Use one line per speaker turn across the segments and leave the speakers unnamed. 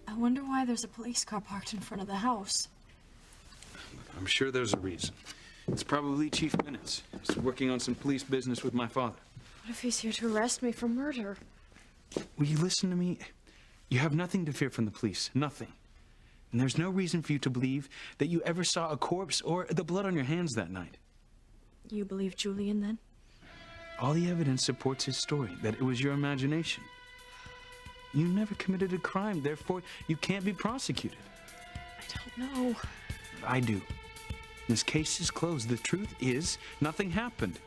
I wonder why there's a police car parked in front of the house.
I'm sure there's a reason. It's probably Chief Minutes. He's working on some police business with my father.
What if he's here to arrest me for murder?
Will you listen to me? You have nothing to fear from the police. Nothing. And there's no reason for you to believe that you ever saw a corpse or the blood on your hands that night.
You believe Julian, then?
All the evidence supports his story, that it was your imagination. You never committed a crime, therefore you can't be prosecuted.
I don't know.
I do. This case is closed. The truth is, nothing happened.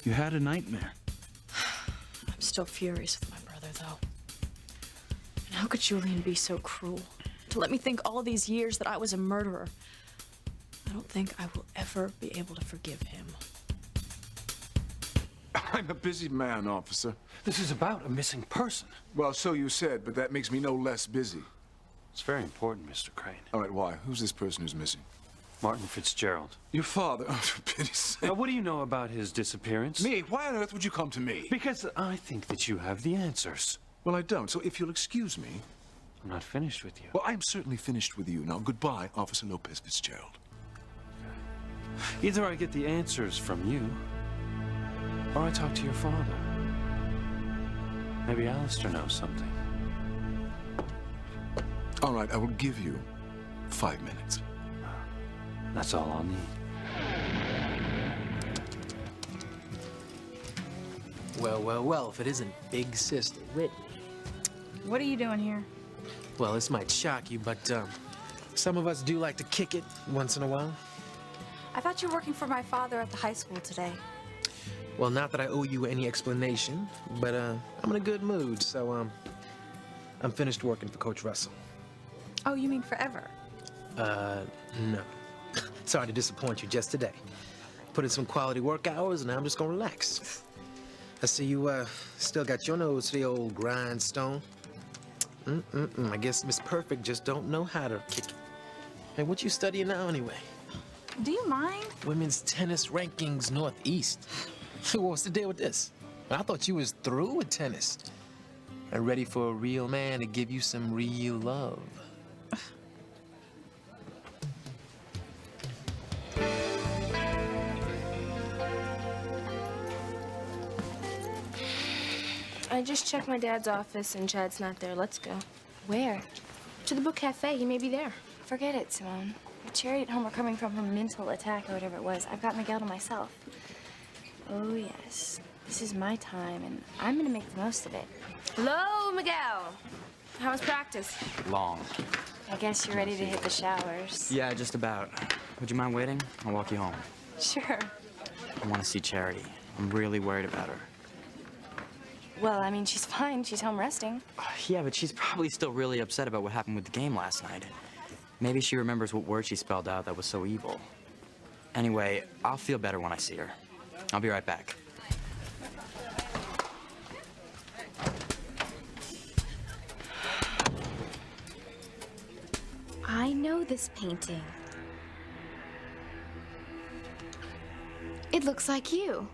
You had a nightmare.
I'm still furious with my brother, though. And how could Julian be so cruel? To let me think all these years that I was a murderer. I don't think I will ever be able to forgive him.
I'm a busy man, officer.
This is about a missing person.
Well, so you said, but that makes me no less busy.
It's very important, Mr. Crane.
All right, why? Who's this person who's missing?
Martin Fitzgerald.
Your father? Oh, for pity's sake.
Now, what do you know about his disappearance?
Me? Why on earth would you come to me?
Because I think that you have the answers.
Well, I don't, so if you'll excuse me...
I'm not finished with you.
Well, I'm certainly finished with you. Now, goodbye, Officer Lopez Fitzgerald.
Either I get the answers from you, or I talk to your father. Maybe Alistair knows something.
All right, I will give you 5 minutes.
That's all I'll need.
Well, well, well, if it isn't Big Sister Whitney.
What are you doing here?
Well, this might shock you, but some of us do like to kick it once in a while.
I thought you were working for my father at the high school today.
Well, not that I owe you any explanation, but I'm in a good mood, so I'm finished working for Coach Russell.
Oh, you mean forever?
No. Sorry to disappoint you just today. Put in some quality work hours, and now I'm just gonna relax. I see you still got your nose to the old grindstone. I guess Miss Perfect just don't know how to kick it. Hey, what you studying now anyway?
Do you mind?
Women's tennis rankings Northeast. What's the deal with this? I thought you was through with tennis. And ready for a real man to give you some real love.
I just checked my dad's office and Chad's not there. Let's go.
Where?
To the book cafe. He may be there.
Forget it, Simone. Cherry at home are coming from her mental attack or whatever it was. I've got Miguel to myself. Oh, yes. This is my time, and I'm gonna make the most of it.
Hello, Miguel. How was practice?
Long.
I guess you're ready to hit the showers.
Yeah, just about. Would you mind waiting? I'll walk you home.
Sure.
I want to see Charity. I'm really worried about her.
Well, I mean, she's fine. She's home resting.
Yeah, but she's probably still really upset about what happened with the game last night. Maybe she remembers what word she spelled out that was so evil. Anyway, I'll feel better when I see her. I'll be right back.
I know this painting. It looks like you.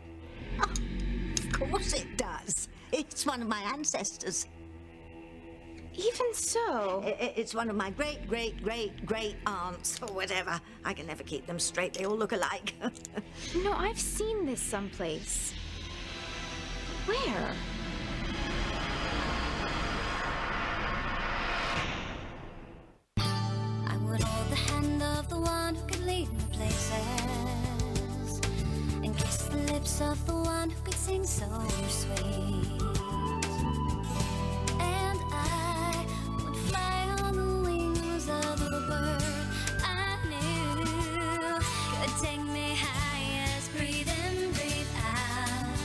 Oh, of course it does. It's one of my ancestors.
Even so.
It's one of my great aunts or whatever. I can never keep them straight. They all look alike.
You know, I've seen this someplace. Where?
I would hold the hand of the one who could lead me places and kiss the lips of the one who could sing so sweet. And I would fly on the wings of a bird I knew could take me high as breathe in, breathe out.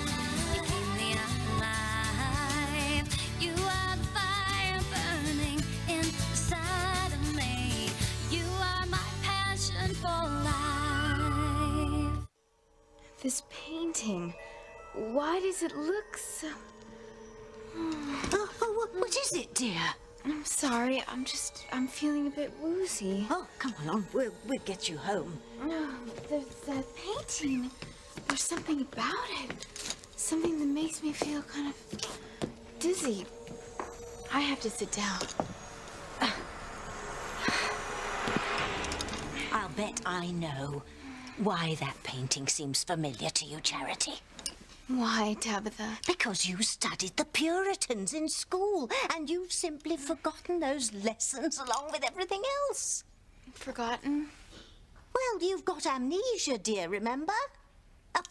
You keep me alive. You are the fire burning inside of me. You are my passion for life.
This painting. Why does it look so...
What is it, dear?
I'm sorry. I'm feeling a bit woozy.
Oh, come along. We'll get you home.
No, there's that painting. There's something about it. Something that makes me feel kind of dizzy. I have to sit down.
bet I know why that painting seems familiar to you, Charity.
Why, Tabitha?
Because you studied the Puritans in school, and you've simply forgotten those lessons along with everything else.
Forgotten?
Well, you've got amnesia, dear, remember? Oh,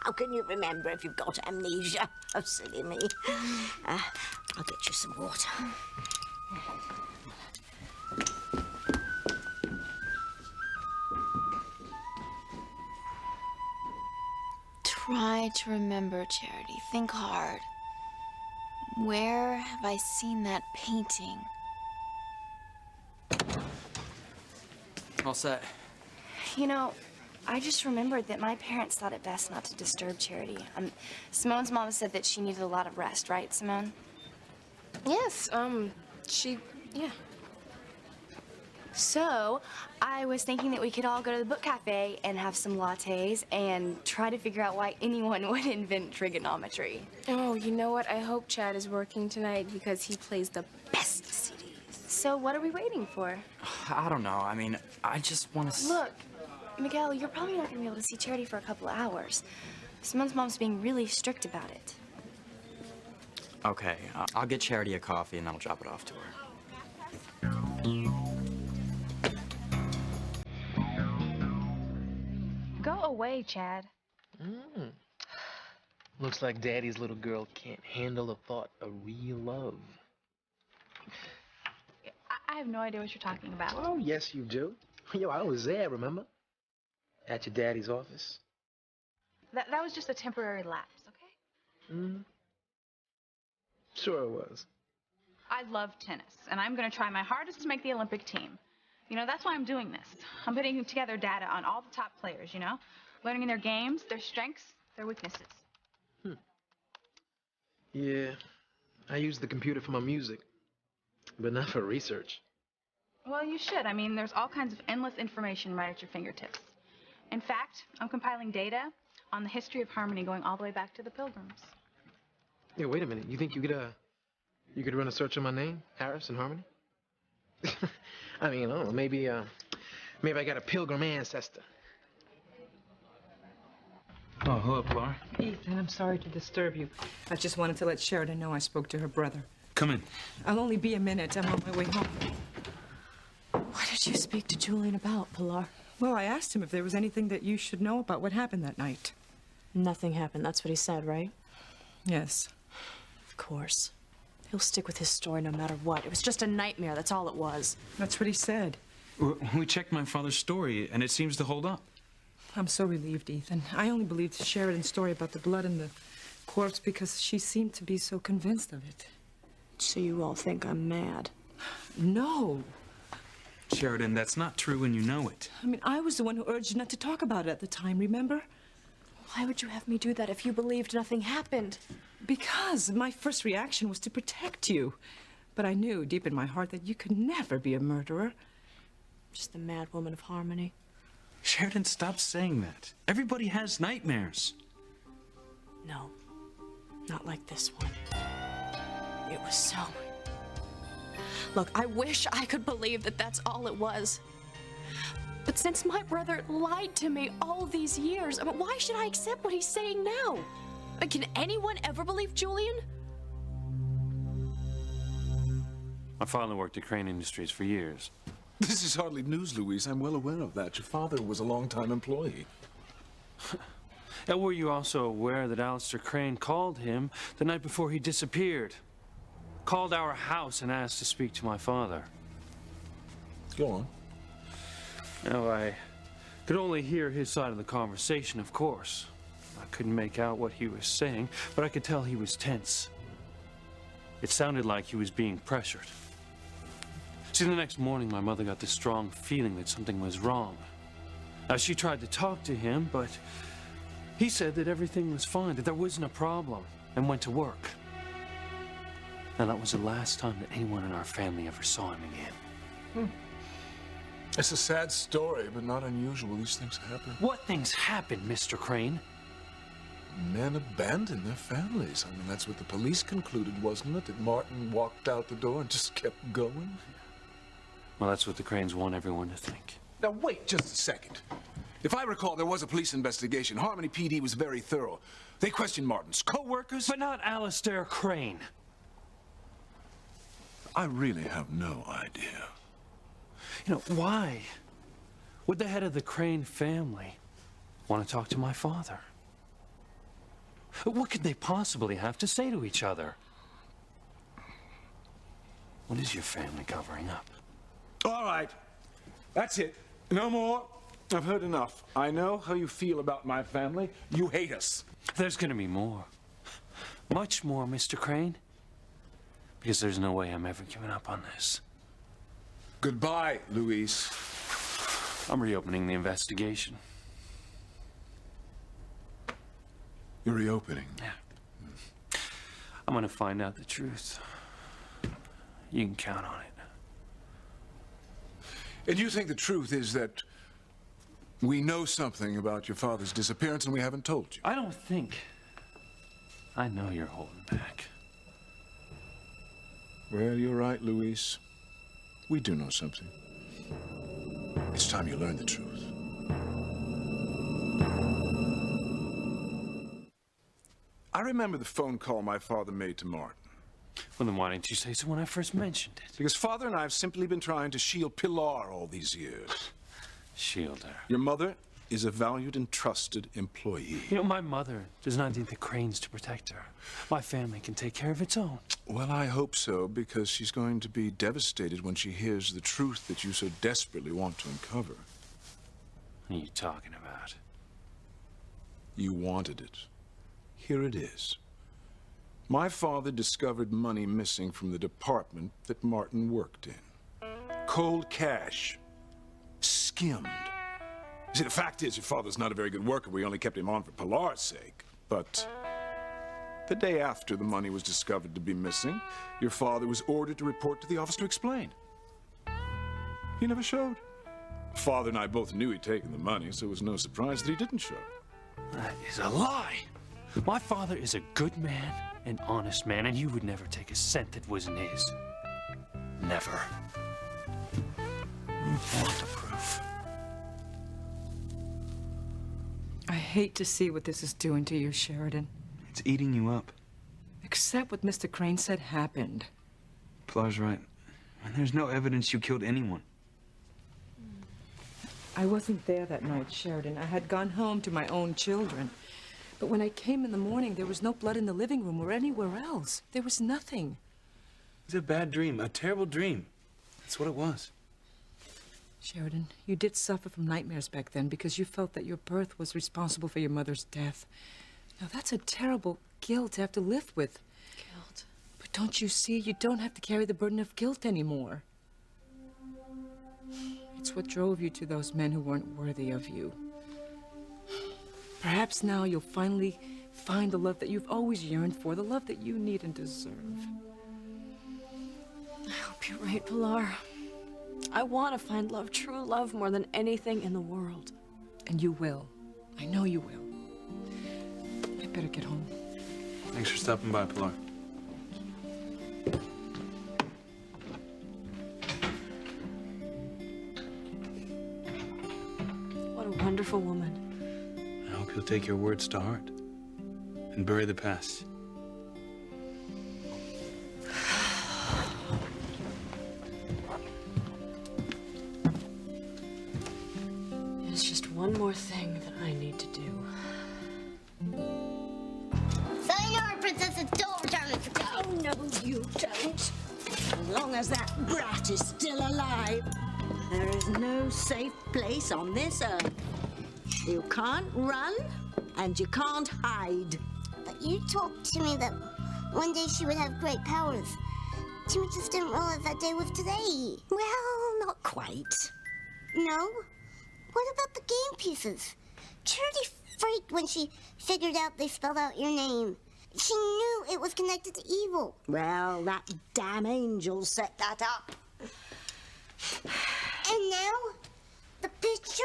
how can you remember if you've got amnesia? Oh, silly me. I'll get you some water.
Try to remember, Charity. Think hard. Where have I seen that painting?
All set.
You know, I just remembered that my parents thought it best not to disturb Charity. Simone's mom said that she needed a lot of rest, right, Simone?
Yes, yeah.
So, I was thinking that we could all go to the book cafe and have some lattes and try to figure out why anyone would invent trigonometry.
Oh, you know what? I hope Chad is working tonight because he plays the best CDs.
So, what are we waiting for?
I don't know. I mean, I just want to...
Look, Miguel, you're probably not going to be able to see Charity for a couple of hours. Simone's mom's being really strict about it.
Okay, I'll get Charity a coffee and I'll drop it off to her.
Go away, Chad.
Looks like Daddy's little girl can't handle the thought of real love.
I have no idea what you're talking about.
Oh, yes, you do. Yo, I was there, remember? At your daddy's office.
That was just a temporary lapse, okay?
Sure it was.
I love tennis, and I'm going to try my hardest to make the Olympic team. You know, that's why I'm doing this. I'm putting together data on all the top players, you know? Learning their games, their strengths, their weaknesses.
Yeah, I use the computer for my music, but not for research.
Well, you should. I mean, there's all kinds of endless information right at your fingertips. In fact, I'm compiling data on the history of harmony going all the way back to the Pilgrims.
Yeah, wait a minute. You think you could run a search on my name, Harris and Harmony? I mean, I don't know, maybe I got a Pilgrim ancestor.
Oh, hello, Pilar.
Ethan, I'm sorry to disturb you. I just wanted to let Sheridan know I spoke to her brother.
Come in.
I'll only be a minute. I'm on my way home.
What did you speak to Julian about, Pilar?
Well, I asked him if there was anything that you should know about what happened that night.
Nothing happened. That's what he said, right?
Yes.
Of course. He'll stick with his story no matter what. It was just a nightmare. That's all it was.
That's what he said.
We checked my father's story, and it seems to hold up.
I'm so relieved, Ethan. I only believed Sheridan's story about the blood and the corpse because she seemed to be so convinced of it.
So you all think I'm mad?
No.
Sheridan, that's not true, and you know it.
I mean, I was the one who urged you not to talk about it at the time, remember?
Why would you have me do that if you believed nothing happened?
Because my first reaction was to protect you. But I knew deep in my heart that you could never be a murderer.
Just the mad woman of Harmony.
Sheridan, stop saying that. Everybody has nightmares.
No, not like this one. It was so... Look, I wish I could believe that that's all it was. But since my brother lied to me all these years, I mean, why should I accept what he's saying now? Can anyone ever believe Julian?
My father worked at Crane Industries for years.
This is hardly news, Louise. I'm well aware of that. Your father was a long-time employee.
And were you also aware that Alistair Crane called him the night before he disappeared? Called our house and asked to speak to my father.
Go on.
Now, I could only hear his side of the conversation, of course. I couldn't make out what he was saying, but I could tell he was tense. It sounded like he was being pressured. See, the next morning, my mother got this strong feeling that something was wrong. Now, she tried to talk to him, but he said that everything was fine, that there wasn't a problem, and went to work. Now, that was the last time that anyone in our family ever saw him again.
It's a sad story, but not unusual. These things happen.
What things happened, Mr. Crane?
Men abandon their families. I mean, that's what the police concluded, wasn't it? That Martin walked out the door and just kept going?
Well, that's what the Cranes want everyone to think.
Now, wait just a second. If I recall, there was a police investigation. Harmony PD was very thorough. They questioned Martin's co-workers.
But not Alistair Crane.
I really have no idea.
You know, why would the head of the Crane family want to talk to my father? What could they possibly have to say to each other? What is your family covering up?
All right. That's it. No more. I've heard enough. I know how you feel about my family. You hate us.
There's gonna be more. Much more, Mr. Crane. Because there's no way I'm ever giving up on this.
Goodbye, Luis.
I'm reopening the investigation.
You're reopening?
Yeah. I'm gonna find out the truth. You can count on it.
And you think the truth is that we know something about your father's disappearance and we haven't told you?
I don't think. I know you're holding back.
Well, you're right, Luis. We do know something. It's time you learn the truth. I remember the phone call my father made to Martin.
Well, then why didn't you say so when I first mentioned it?
Because Father and I have simply been trying to shield Pilar all these years.
Shield her.
Your mother is a valued and trusted employee.
You know, my mother does not need the Cranes to protect her. My family can take care of its own.
Well, I hope so, because she's going to be devastated when she hears the truth that you so desperately want to uncover.
What are you talking about?
You wanted it. Here it is. My father discovered money missing from the department that Martin worked in. Cold cash. Skimmed. You see, the fact is, your father's not a very good worker. We only kept him on for Pilar's sake. But the day after the money was discovered to be missing, your father was ordered to report to the office to explain. He never showed. Father and I both knew he'd taken the money, so it was no surprise that he didn't show.
That is a lie. My father is a good man, an honest man, and you would never take a cent that wasn't his. Never. You want the proof.
I hate to see what this is doing to you, Sheridan.
It's eating you up.
Accept what Mr. Crane said happened.
Pilar's right. And there's no evidence you killed anyone.
I wasn't there that night, Sheridan. I had gone home to my own children. But when I came in the morning, there was no blood in the living room or anywhere else. There was nothing.
It was a bad dream, a terrible dream. That's what it was.
Sheridan, you did suffer from nightmares back then because you felt that your birth was responsible for your mother's death. Now, that's a terrible guilt to have to live with.
Guilt?
But don't you see, you don't have to carry the burden of guilt anymore. It's what drove you to those men who weren't worthy of you. Perhaps now you'll finally find the love that you've always yearned for, the love that you need and deserve.
I hope you're right, Pilar. I want to find love, true love, more than anything in the world.
And you will. I know you will. I better get home.
Thanks for stopping by, Pilar.
What a wonderful woman.
I hope you'll take your words to heart and bury the past.
There's just one more thing that I need to do.
Sayonara, Princess, and don't return it for Oh, no, you don't. As long as that brat is still alive, there is no safe place on this earth. You can't run, and you can't hide.
But you told Timmy that one day she would have great powers. Timmy just didn't realize that day was today.
Well, not quite.
No? What about the game pieces? Charity freaked when she figured out they spelled out your name. She knew it was connected to evil.
Well, that damn angel set that up.
And now, the picture,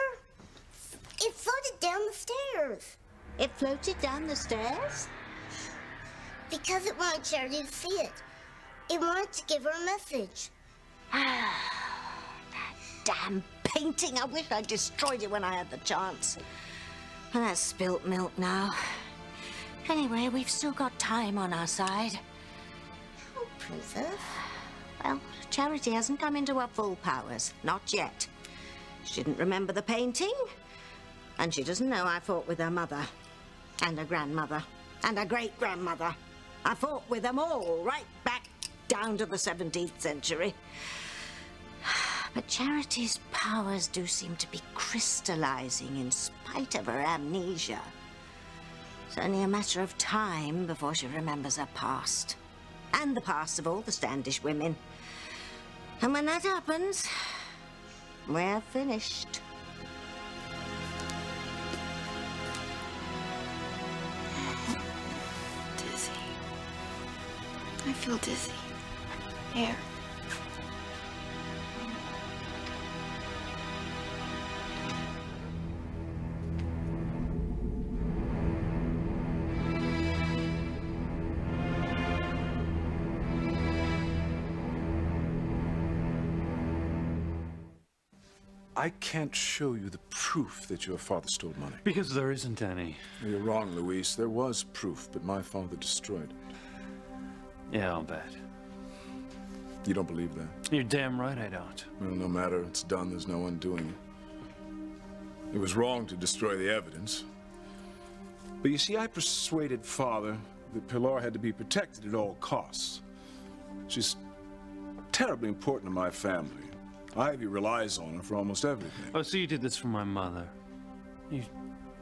it floated down the stairs.
It floated down the stairs?
Because it wanted Charity to see it. It wanted to give her a message.
That damn pig. painting. I wish I destroyed it when I had the chance. And that's spilt milk now. Anyway, we've still got time on our side.
Oh, Princess.
Well, Charity hasn't come into her full powers. Not yet. She didn't remember the painting. And she doesn't know I fought with her mother. And her grandmother. And her great-grandmother. I fought with them all, right back down to the 17th century. But Charity's powers do seem to be crystallizing in spite of her amnesia. It's only a matter of time before she remembers her past. And the past of all the Standish women. And when that happens, we're finished.
Dizzy. I feel dizzy. Air.
I can't show you the proof that your father stole money.
Because there isn't any.
You're wrong, Luis. There was proof, but my father destroyed it.
Yeah, I'll bet.
You don't believe that?
You're damn right I don't.
Well, no matter. It's done. There's no undoing it. It was wrong to destroy the evidence. But you see, I persuaded Father that Pilar had to be protected at all costs. She's terribly important to my family. Ivy relies on her for almost everything.
Oh, so you did this for my mother. You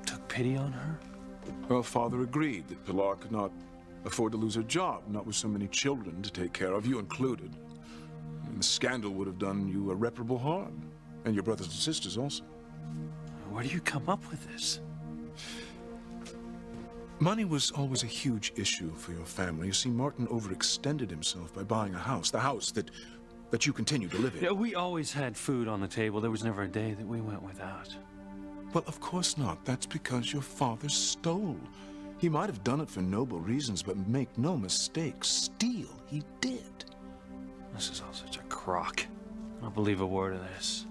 took pity on her?
Well, Father agreed that Pilar could not afford to lose her job, not with so many children to take care of, you included. And the scandal would have done you irreparable harm. And your brothers and sisters also.
Where do you come up with this?
Money was always a huge issue for your family. You see, Martin overextended himself by buying a house. The house that you continue to live in.
Yeah, we always had food on the table. There was never a day that we went without.
Well, of course not. That's because your father stole. He might have done it for noble reasons, but make no mistake, steal he did.
This is all such a crock. I don't believe a word of this.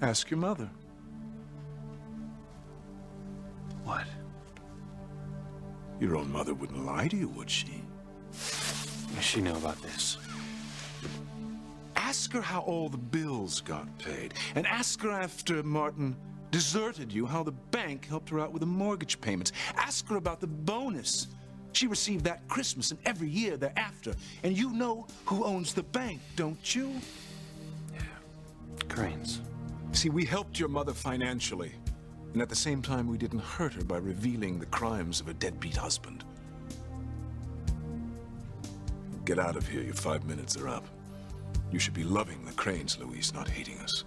Ask your mother.
What?
Your own mother wouldn't lie to you, would she?
Does she know about this?
Ask her how all the bills got paid. And ask her after Martin deserted you, how the bank helped her out with the mortgage payments. Ask her about the bonus she received that Christmas and every year thereafter. And you know who owns the bank, don't you?
Yeah. Cranes.
See, we helped your mother financially. And at the same time, we didn't hurt her by revealing the crimes of a deadbeat husband. Get out of here. Your 5 minutes are up. You should be loving the Cranes, Luis, not hating us.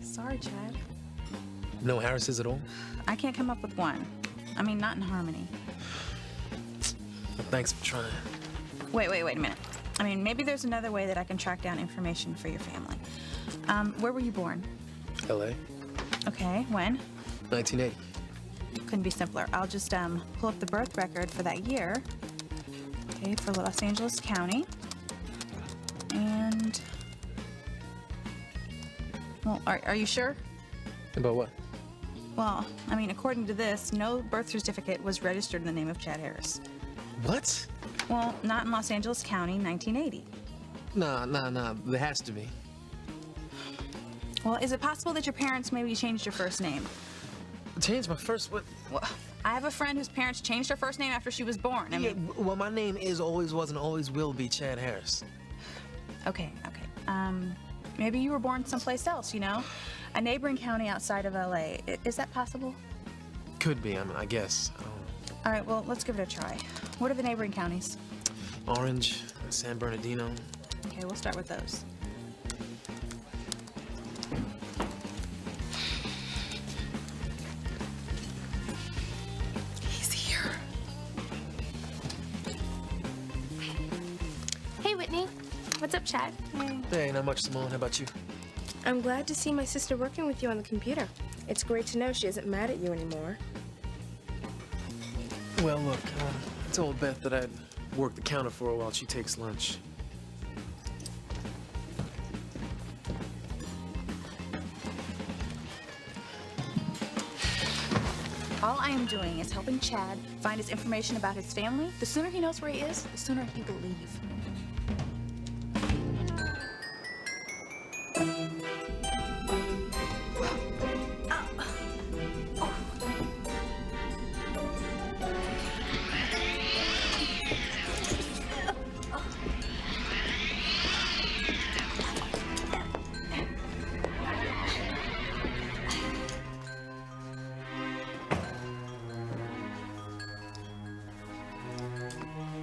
Sorry, Chad.
No Harrises at all?
I can't come up with one. I mean, not in Harmony.
Well, thanks for trying.
Wait a minute. I mean, maybe there's another way that I can track down information for your family. Where were you born?
L.A.
Okay, when?
1980.
Couldn't be simpler. I'll just pull up the birth record for that year. Okay, for Los Angeles County. And... Well, are you sure?
About what?
Well, I mean, according to this, no birth certificate was registered in the name of Chad Harris.
What?
Well, not in Los Angeles County, 1980.
Nah. There has to be.
Well, is it possible that your parents maybe changed your first name?
Changed my first what?
Well, I have a friend whose parents changed her first name after she was born. I mean,
well, my name is, always was, and always will be Chad Harris.
Okay. Maybe you were born someplace else, you know? A neighboring county outside of LA. Is that possible?
Could be, I mean, I guess.
All right, well, let's give it a try. What are the neighboring counties?
Orange, San Bernardino.
Okay, we'll start with those.
What's up, Chad?
Hey, not much, Simone. How about you?
I'm glad to see my sister working with you on the computer. It's great to know she isn't mad at you anymore.
Well, look, I told Beth that I'd work the counter for her while she takes lunch.
All I am doing is helping Chad find his information about his family. The sooner he knows where he is, the sooner he will leave.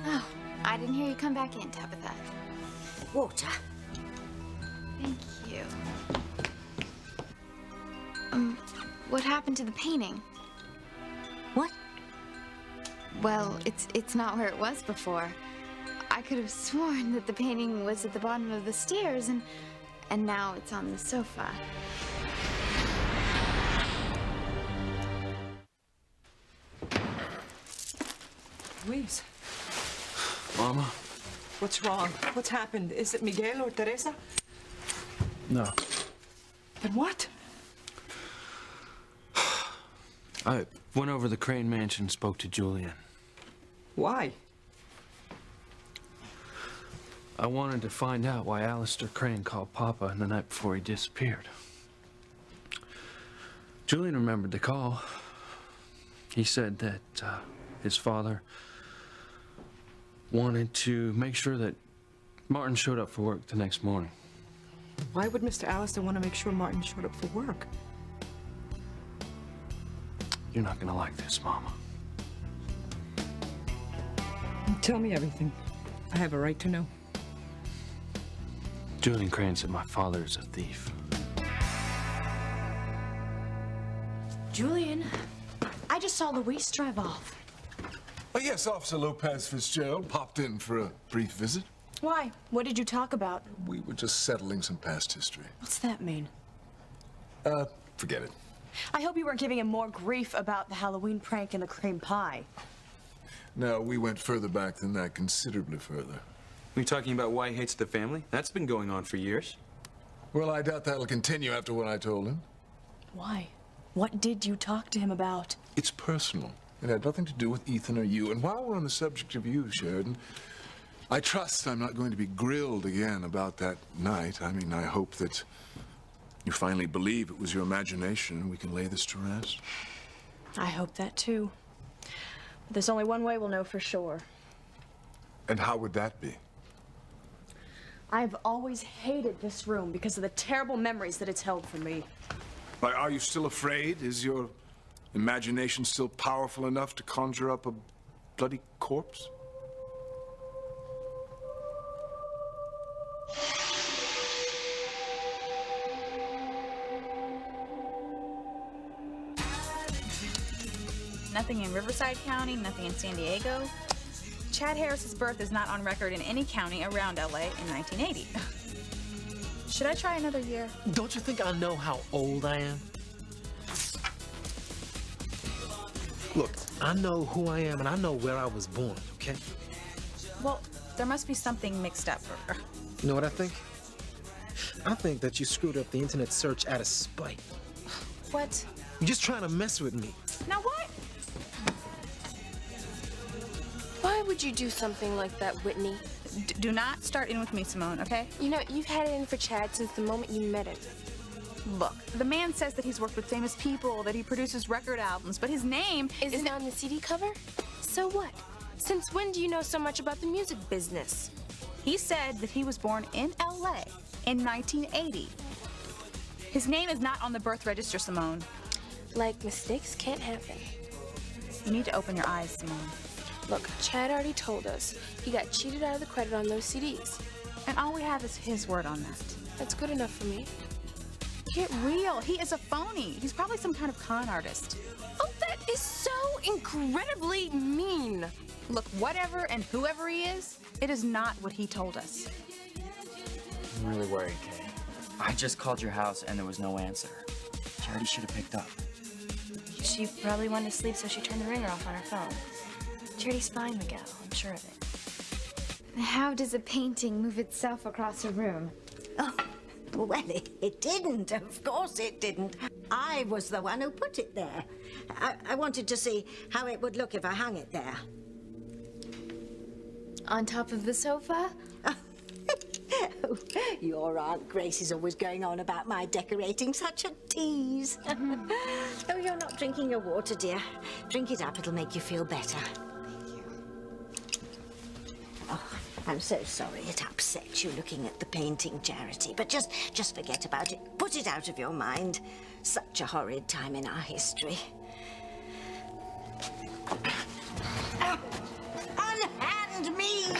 Oh, I didn't hear you come back in, Tabitha.
Water.
Thank you. What happened to the painting?
What?
Well, it's not where it was before. I could have sworn that the painting was at the bottom of the stairs, and now it's on the sofa.
Luis,
Mama?
what's wrong? What's happened? Is it Miguel or Teresa?
No.
Then what?
I went over to the Crane Mansion and spoke to Julian.
Why?
I wanted to find out why Alistair Crane called Papa the night before he disappeared. Julian remembered the call. He said that his father wanted to make sure that Martin showed up for work the next morning.
Why would Mr. Alistair want to make sure Martin showed up for work?
You're not gonna like this, Mama.
Tell me everything. I have a right to know.
Julian Crane said my father is a thief.
Julian, I just saw Luis drive off.
Oh, yes, Officer Lopez Fitzgerald popped in for a brief visit.
Why? What did you talk about?
We were just settling some past history.
What's that mean?
Forget it.
I hope you weren't giving him more grief about the Halloween prank and the cream pie.
No, we went further back than that, considerably further.
Are you talking about why he hates the family? That's been going on for years.
Well, I doubt that'll continue after what I told him.
Why? What did you talk to him about?
It's personal. It had nothing to do with Ethan or you. And while we're on the subject of you, Sheridan, I trust I'm not going to be grilled again about that night. I mean, I hope that you finally believe it was your imagination and we can lay this to rest.
I hope that too. But there's only one way we'll know for sure.
And how would that be?
I've always hated this room because of the terrible memories that it's held for me.
Are you still afraid? Is your imagination still powerful enough to conjure up a bloody corpse?
Nothing in Riverside County, nothing in San Diego. Chad Harris's birth is not on record in any county around LA in 1980. Should I try another year?
Don't you think I know how old I am? Look, I know who I am and I know where I was born, okay?
Well, there must be something mixed up.
You know what I think? I think that you screwed up the internet search out of spite.
What?
You're just trying to mess with me.
Now what?
Why would you do something like that, Whitney?
Do not start in with me, Simone, okay?
You know, you've had it in for Chad since the moment you met him.
Look, the man says that he's worked with famous people, that he produces record albums, but his name
isn't on the CD cover? So what? Since when do you know so much about the music business?
He said that he was born in LA in 1980. His name is not on the birth register, Simone.
Like, mistakes can't happen.
You need to open your eyes, Simone.
Look, Chad already told us he got cheated out of the credit on those CDs.
And all we have is his word on that.
That's good enough for me.
Get real. He is a phony. He's probably some kind of con artist.
Oh, that is so incredibly mean.
Look, whatever and whoever he is, it is not what he told us.
I'm really worried, Kay. I just called your house and there was no answer. Charity should have picked up.
She probably wanted to sleep, so she turned the ringer off on her phone. Charity's fine, Miguel. I'm sure of it.
How does a painting move itself across a room?
Oh, well, it didn't. Of course it didn't. I was the one who put it there. I wanted to see how it would look if I hung it there.
On top of the sofa?
Oh, your Aunt Grace is always going on about my decorating. Such a tease. Oh, you're not drinking your water, dear. Drink it up. It'll make you feel better.
Thank you.
Oh, I'm so sorry it upset you looking at the painting, Charity. But just forget about it. Put it out of your mind. Such a horrid time in our history. Oh, unhand me!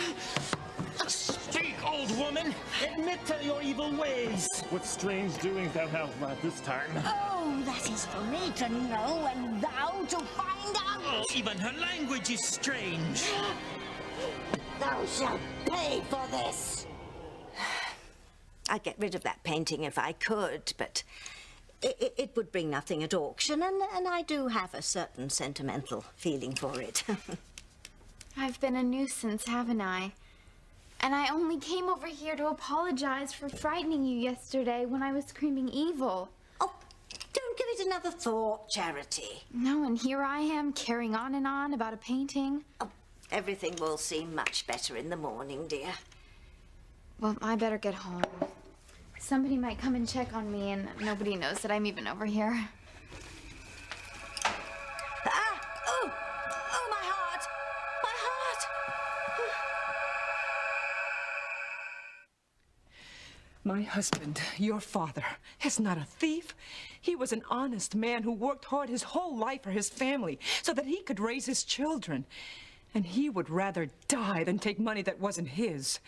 Speak, old woman! Admit to your evil ways! What strange doings thou hast at this time?
Oh, that is for me to know and thou to find out!
Oh, even her language is strange!
Thou shalt pay for this! I'd get rid of that painting if I could, but it would bring nothing at auction, and I do have a certain sentimental feeling for it.
I've been a nuisance, haven't I? And I only came over here to apologize for frightening you yesterday when I was screaming evil.
Oh, don't give it another thought, Charity.
No, and here I am carrying on and on about a painting.
Oh, everything will seem much better in the morning, dear.
Well, I better get home. Somebody might come and check on me, and nobody knows that I'm even over here.
Ah! Oh! Oh, my heart! My heart!
My husband, your father, is not a thief. He was an honest man who worked hard his whole life for his family so that he could raise his children. And he would rather die than take money that wasn't his.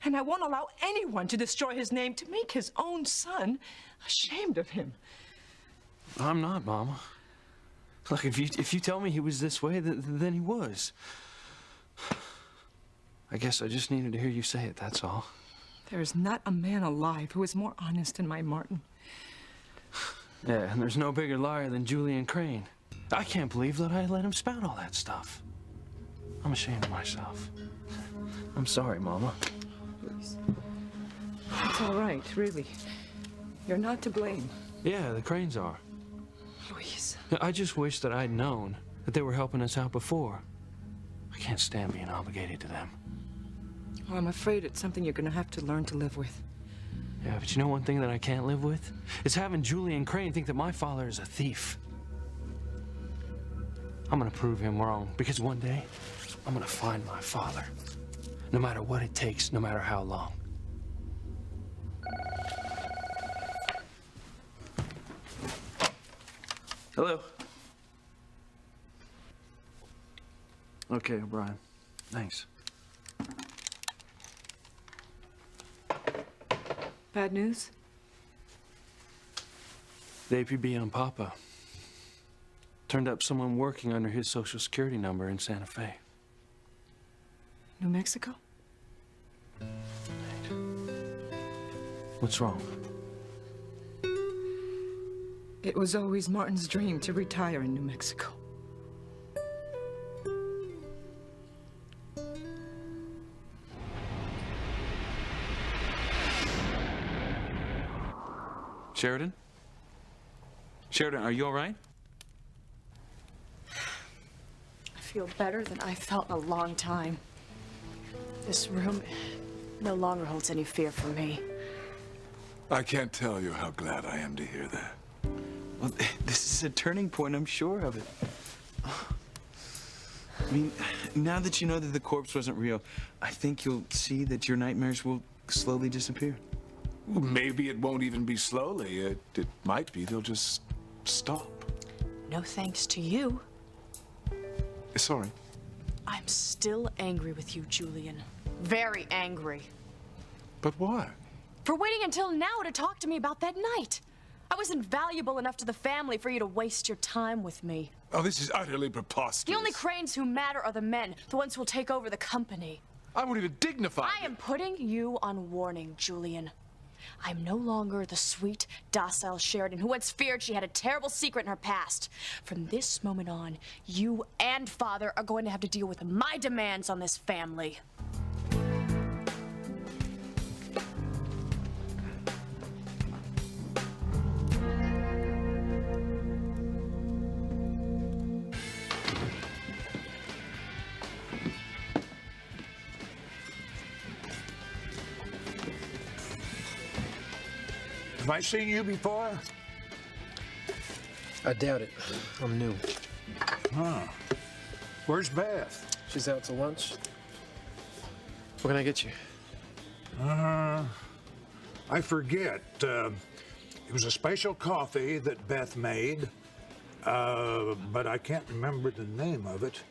And I won't allow anyone to destroy his name to make his own son ashamed of him.
I'm not, Mama. Look, if you tell me he was this way, then he was. I guess I just needed to hear you say it, that's all.
There is not a man alive who is more honest than my Martin.
Yeah, and there's no bigger liar than Julian Crane. I can't believe that I let him spout all that stuff. I'm ashamed of myself. I'm sorry, Mama.
Please. It's all right, really. You're not to blame.
Yeah, the Cranes are.
Louise.
I just wish that I'd known that they were helping us out before. I can't stand being obligated to them.
Well, I'm afraid it's something you're gonna have to learn to live with.
Yeah, but you know one thing that I can't live with? It's having Julian Crane think that my father is a thief. I'm gonna prove him wrong, because one day, I'm gonna find my father. No matter what it takes, no matter how long. Hello. Okay, O'Brien. Thanks.
Bad news?
The APB on Papa. Turned up someone working under his Social Security number in Santa Fe.
New Mexico?
What's wrong?
It was always Martin's dream to retire in New Mexico.
Sheridan? Sheridan, are you all right?
I feel better than I felt in a long time. This room no longer holds any fear for me.
I can't tell you how glad I am to hear that.
Well, this is a turning point, I'm sure of it. I mean, now that you know that the corpse wasn't real, I think you'll see that your nightmares will slowly disappear.
Well, maybe it won't even be slowly. It might be they'll just stop.
No thanks to you.
Sorry.
I'm still angry with you, Julian. Very angry.
But why?
For waiting until now to talk to me about that night. I wasn't valuable enough to the family for you to waste your time with me.
Oh, this is utterly preposterous.
The only Cranes who matter are the men, the ones who will take over the company.
I won't even dignify
I am putting you on warning, Julian. I'm no longer the sweet, docile Sheridan who once feared she had a terrible secret in her past. From this moment on, you and Father are going to have to deal with my demands on this family.
Have I seen you before?
I doubt it. I'm new.
Huh. Where's Beth?
She's out to lunch. What can I get you?
I forget. It was a special coffee that Beth made, but I can't remember the name of it.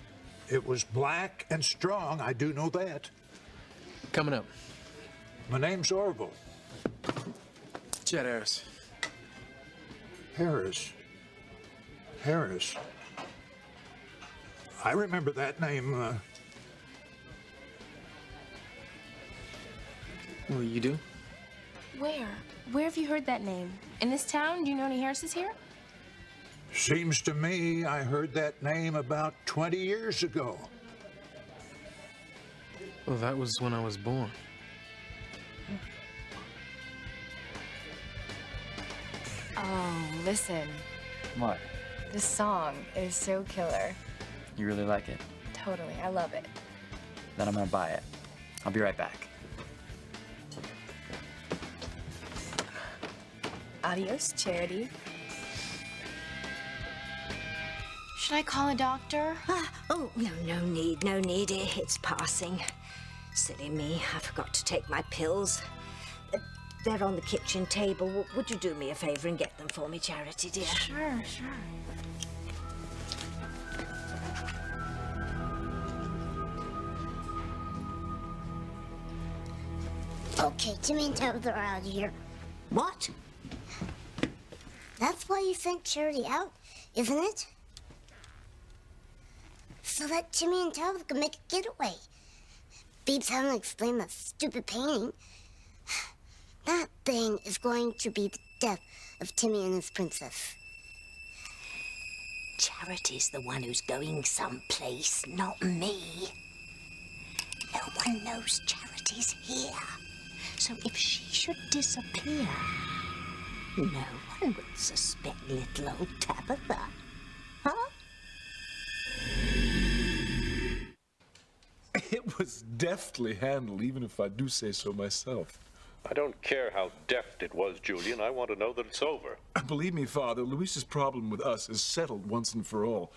It was black and strong, I do know that.
Coming up.
My name's Orville.
Chet Harris.
Harris. Harris. I remember that name.
Well, you do?
Where? Where have you heard that name? In this town? Do you know any Harrises here?
Seems to me I heard that name about 20 years ago.
Well, that was when I was born.
Oh, listen.
What?
This song is so killer.
You really like it?
Totally, I love it.
Then I'm gonna buy it. I'll be right back.
Adios, Charity. Should I call a doctor?
Oh, no need. It's passing. Silly me, I forgot to take my pills. They're on the kitchen table. Would you do me a favor and get them for me, Charity, dear?
Sure.
Okay, Timmy and Tabitha are out of here. What? That's why you sent Charity out, isn't it? So that Timmy and Tabitha can make a getaway. Beeps haven't explained that stupid painting. That thing is going to be the death of Timmy and his princess. Charity's the one who's going someplace, not me. No one knows Charity's here. So if she should disappear, no one would suspect little old Tabitha. Huh?
It was deftly handled, even if I do say so myself.
I don't care how deft it was, Julian. I want to know that it's over.
Believe me, Father, Luis's problem with us is settled once and for all.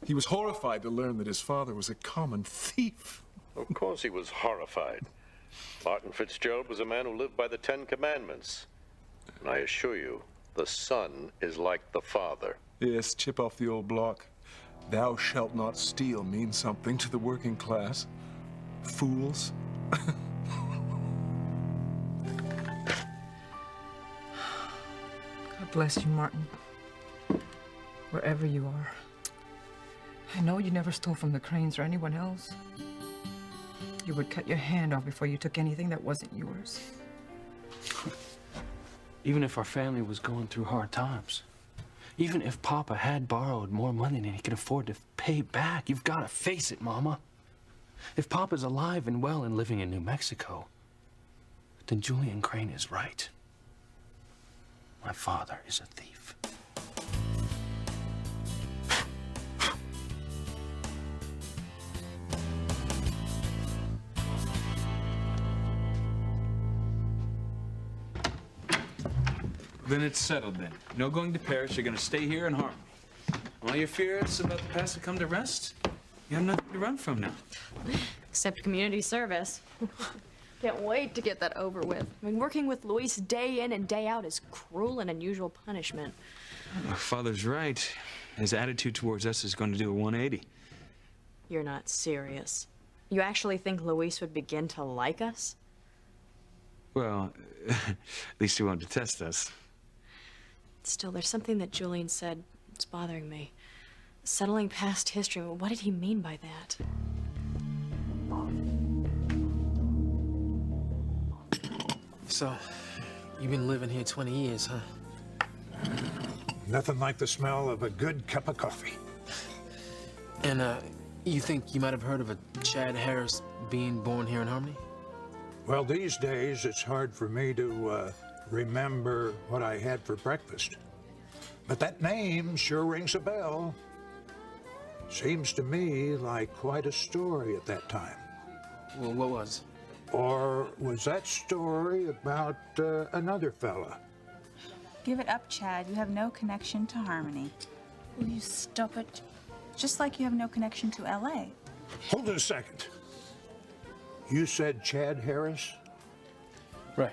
He was horrified to learn that his father was a common thief.
Of course he was horrified. Martin Fitzgerald was a man who lived by the 10 Commandments. And I assure you, the son is like the father.
Yes, chip off the old block. Thou shalt not steal means something to the working class. Fools.
God bless you, Martin. Wherever you are. I know you never stole from the Cranes or anyone else. You would cut your hand off before you took anything that wasn't yours.
Even if our family was going through hard times, even if Papa had borrowed more money than he could afford to pay back, you've got to face it, Mama. If Papa's alive and well and living in New Mexico, then Julian Crane is right. My father is a thief.
Then it's settled then. No going to Paris. You're going to stay here in Harmony. All your fears about the past have come to rest. You have nothing to run from now.
Except community service. Can't wait to get that over with. I mean, working with Luis day in and day out is cruel and unusual punishment.
Father's right. His attitude towards us is going to do a 180.
You're not serious. You actually think Luis would begin to like us?
Well, at least he won't detest us.
Still, there's something that Julian said that's bothering me. Settling past history, what did he mean by that?
So, You've been living here 20 years, huh?
Nothing like the smell of a good cup of coffee.
And, you think you might have heard of a Chad Harris being born here in Harmony?
Well, these days, it's hard for me to remember what I had for breakfast. But that name sure rings a bell. Seems to me like quite a story at that time.
Well, what was?
Or was that story about another fella?
Give it up, Chad. You have no connection to Harmony. Will you stop it? Just like you have no connection to LA.
Hold it a second. You said Chad Harris?
Right.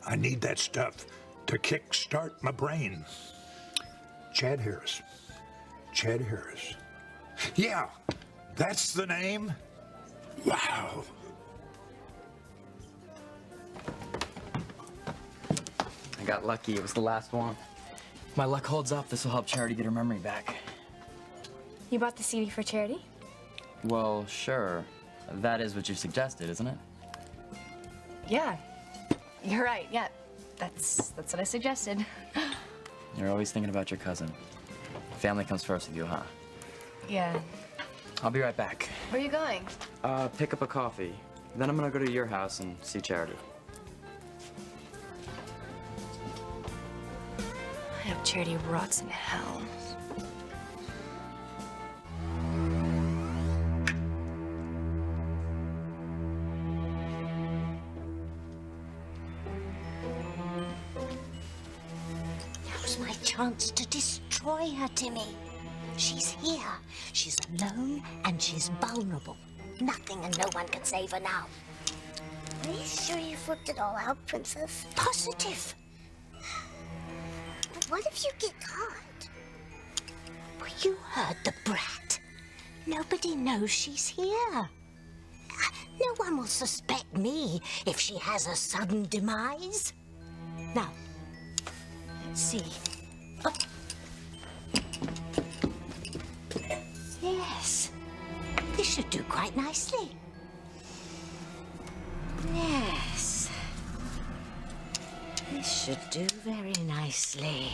I need that stuff to kickstart my brain. Chad Harris. Chad Harris. Yeah, that's the name. Wow.
I got lucky. It was the last one. If my luck holds up, this will help Charity get her memory back.
You bought the CD for Charity?
Well, sure. That is what you suggested, isn't it?
Yeah. You're right, yeah. That's what I suggested.
You're always thinking about your cousin. Family comes first with you, huh?
Yeah.
I'll be right back.
Where are you going?
Pick up a coffee. Then I'm gonna go to your house and see Charity.
I hope Charity rots in hell.
Now's my chance to destroy her, Timmy. She's here. She's alone and she's vulnerable. Nothing and no one can save her now.
Are you sure you've worked it all out, Princess?
Positive.
But what if you get caught?
Well, you heard the brat. Nobody knows she's here. No one will suspect me if she has a sudden demise. Now, let's see. Oh. Yes, this should do quite nicely. Yes, this should do very nicely.